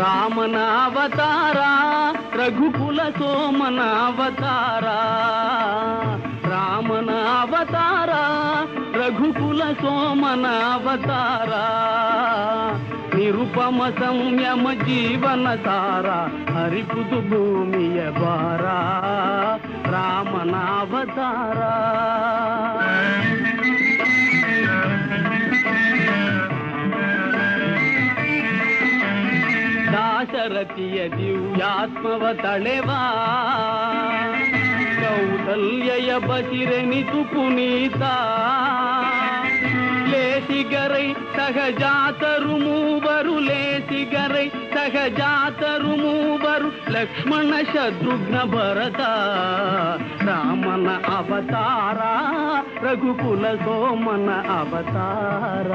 ರಾಮನ ಅವತಾರ ರಘುಕುಲ ಸೋಮನ ಅವತಾರ, ರಾಮನ ಅವತಾರ ರಘುಕುಲ ಸೋಮನ ಅವತಾರ, ನಿರುಪಮ ಸಂಯಮ ಜೀವನ ಸಾರ ಹರಿಪುದು ಭೂಮಿಯ ಭಾರ, ರಾಮನ ಅವತಾರ. ದಾಶರಥಿಯ ದಿವ್ಯಾತ್ಮವ ತಳೆವಾ, ಕೌಸಲ್ಯಯ ಬಸಿರೆನಿತು ಪುನೀತ, ಲೇಸಿಗರೈ ಸಹಜಾತರು ಮೂವರು, ಲೇಸಿಗರೈ ಸಹಜಾತರು ಮೂವರು, ಲಕ್ಷ್ಮಣ ಶತ್ರುಘ್ನ ಭರತ, ರಾಮನ ಅವತಾರ ರಘುಕುಲ ಸೋಮನ ಅವತಾರ.